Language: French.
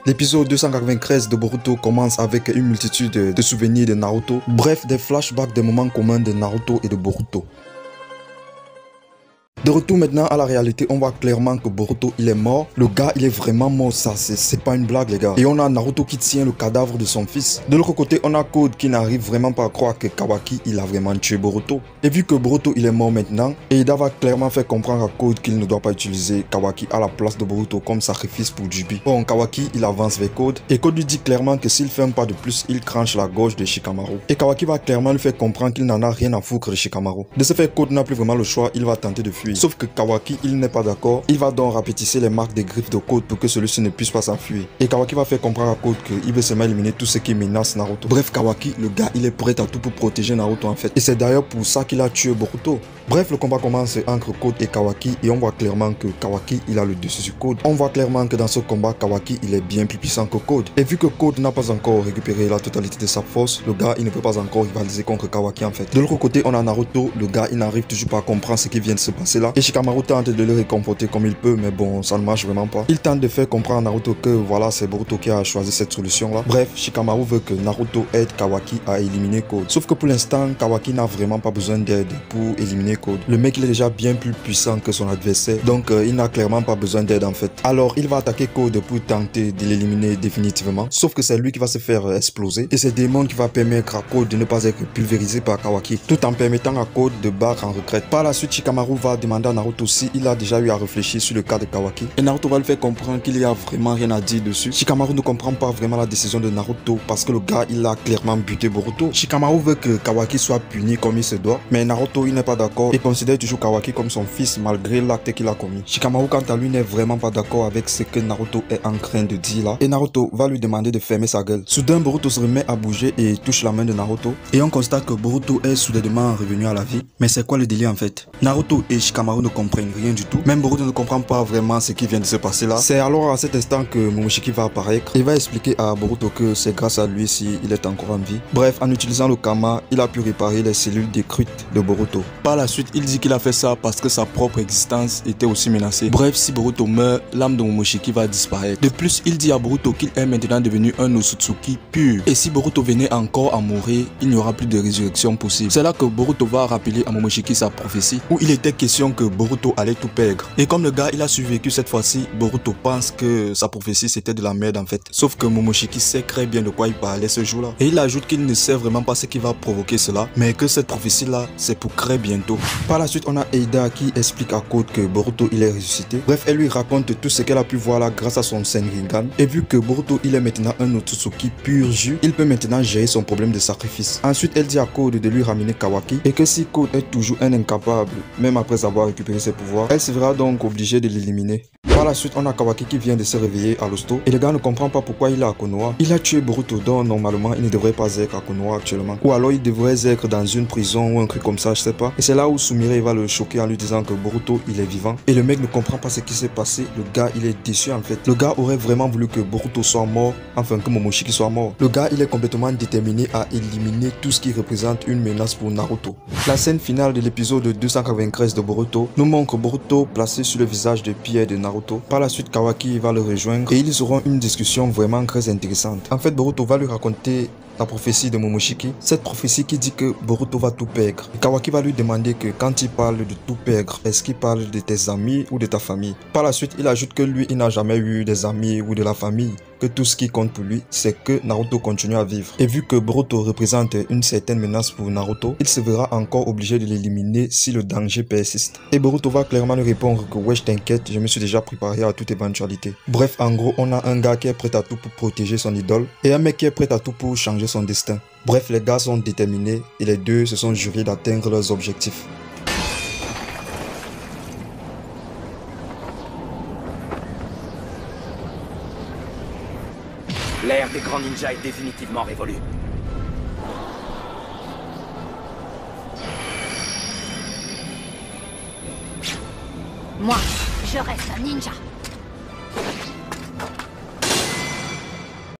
L'épisode 293 de Boruto commence avec une multitude de souvenirs de Naruto, bref des flashbacks des moments communs de Naruto et de Boruto. De retour maintenant à la réalité, on voit clairement que Boruto il est mort. Le gars il est vraiment mort, ça c'est pas une blague les gars. Et on a Naruto qui tient le cadavre de son fils. De l'autre côté, on a Code qui n'arrive vraiment pas à croire que Kawaki il a vraiment tué Boruto. Et vu que Boruto il est mort maintenant, Eida va clairement faire comprendre à Code qu'il ne doit pas utiliser Kawaki à la place de Boruto comme sacrifice pour Jubi. Bon, Kawaki il avance vers Code et Code lui dit clairement que s'il fait un pas de plus, il cranche la gorge de Shikamaru. Et Kawaki va clairement lui faire comprendre qu'il n'en a rien à foutre de Shikamaru. De ce fait, Code n'a plus vraiment le choix, il va tenter de fuir. Sauf que Kawaki il n'est pas d'accord, il va donc rapetisser les marques des griffes de Code pour que celui-ci ne puisse pas s'enfuir. Et Kawaki va faire comprendre à Code qu'il veut seulement éliminer tout ce qui menace Naruto. Bref, Kawaki, le gars il est prêt à tout pour protéger Naruto en fait. Et c'est d'ailleurs pour ça qu'il a tué Boruto. Bref, le combat commence entre Code et Kawaki et on voit clairement que Kawaki il a le dessus sur Code. On voit clairement que dans ce combat, Kawaki il est bien plus puissant que Code. Et vu que Code n'a pas encore récupéré la totalité de sa force, le gars il ne peut pas encore rivaliser contre Kawaki en fait. De l'autre côté, on a Naruto, le gars il n'arrive toujours pas à comprendre ce qui vient de se passer là. Et Shikamaru tente de le réconforter comme il peut, mais bon, ça ne marche vraiment pas. Il tente de faire comprendre à Naruto que voilà, c'est Boruto qui a choisi cette solution là. Bref, Shikamaru veut que Naruto aide Kawaki à éliminer Code. Sauf que pour l'instant, Kawaki n'a vraiment pas besoin d'aide pour éliminer Code. Le mec il est déjà bien plus puissant que son adversaire, donc il n'a clairement pas besoin d'aide en fait. Alors il va attaquer Code pour tenter de l'éliminer définitivement. Sauf que c'est lui qui va se faire exploser et c'est Démon qui va permettre à Code de ne pas être pulvérisé par Kawaki, tout en permettant à Code de battre en retraite. Par la suite, Shikamaru va demander à Naruto si il a déjà eu à réfléchir sur le cas de Kawaki. Et Naruto va lui faire comprendre qu'il y a vraiment rien à dire dessus. Shikamaru ne comprend pas vraiment la décision de Naruto parce que le gars il a clairement buté Boruto. Shikamaru veut que Kawaki soit puni comme il se doit, mais Naruto il n'est pas d'accord et considère toujours Kawaki comme son fils malgré l'acte qu'il a commis. Shikamaru quant à lui n'est vraiment pas d'accord avec ce que Naruto est en train de dire là et Naruto va lui demander de fermer sa gueule. Soudain Boruto se remet à bouger et touche la main de Naruto et on constate que Boruto est soudainement revenu à la vie. Mais c'est quoi le délire en fait? Naruto et Shikamaru ne comprennent rien du tout. Même Boruto ne comprend pas vraiment ce qui vient de se passer là. C'est alors à cet instant que Momoshiki va apparaître et va expliquer à Boruto que c'est grâce à lui s'il est encore en vie. Bref, en utilisant le Kama, il a pu réparer les cellules détruites de Boruto. Par la suite, il dit qu'il a fait ça parce que sa propre existence était aussi menacée. Bref, si Boruto meurt, l'âme de Momoshiki va disparaître. De plus, il dit à Boruto qu'il est maintenant devenu un Otsutsuki pur. Et si Boruto venait encore à mourir, il n'y aura plus de résurrection possible. C'est là que Boruto va rappeler à Momoshiki sa prophétie, où il était question que Boruto allait tout perdre. Et comme le gars il a survécu cette fois-ci, Boruto pense que sa prophétie c'était de la merde en fait. Sauf que Momoshiki sait très bien de quoi il parlait ce jour-là. Et il ajoute qu'il ne sait vraiment pas ce qui va provoquer cela, mais que cette prophétie-là, c'est pour très bientôt. Par la suite, on a Eida qui explique à Code que Boruto il est ressuscité. Bref, elle lui raconte tout ce qu'elle a pu voir là grâce à son Senringan. Et vu que Boruto il est maintenant un Otsutsuki pur jus, il peut maintenant gérer son problème de sacrifice. Ensuite, elle dit à Code de lui ramener Kawaki et que si Code est toujours un incapable, même après avoir récupéré ses pouvoirs, elle se verra donc obligée de l'éliminer. Par la suite, on a Kawaki qui vient de se réveiller à l'hosto et le gars ne comprend pas pourquoi il est à Konoha. Il a tué Boruto, donc normalement il ne devrait pas être à Konoha actuellement. Ou alors il devrait être dans une prison ou un truc comme ça, je sais pas. Et c'est là où Sumire va le choquer en lui disant que Boruto il est vivant. Et le mec ne comprend pas ce qui s'est passé. Le gars il est déçu en fait. Le gars aurait vraiment voulu que Boruto soit mort, enfin que Momoshiki soit mort. Le gars il est complètement déterminé à éliminer tout ce qui représente une menace pour Naruto. La scène finale de l'épisode 293 de Boruto nous montre Boruto placé sur le visage de pierre de Naruto. Par la suite, Kawaki va le rejoindre et ils auront une discussion vraiment très intéressante. En fait, Boruto va lui raconter la prophétie de Momoshiki, cette prophétie qui dit que Boruto va tout perdre. Et Kawaki va lui demander que quand il parle de tout perdre, est-ce qu'il parle de tes amis ou de ta famille? Par la suite, il ajoute que lui, il n'a jamais eu des amis ou de la famille, que tout ce qui compte pour lui, c'est que Naruto continue à vivre. Et vu que Boruto représente une certaine menace pour Naruto, il se verra encore obligé de l'éliminer si le danger persiste. Et Boruto va clairement lui répondre que ouais, je t'inquiète, je me suis déjà préparé à toute éventualité. Bref, en gros, on a un gars qui est prêt à tout pour protéger son idole et un mec qui est prêt à tout pour changer son destin. Bref, les gars sont déterminés et les deux se sont jurés d'atteindre leurs objectifs. L'ère des grands ninjas est définitivement révolue. Moi, je reste un ninja.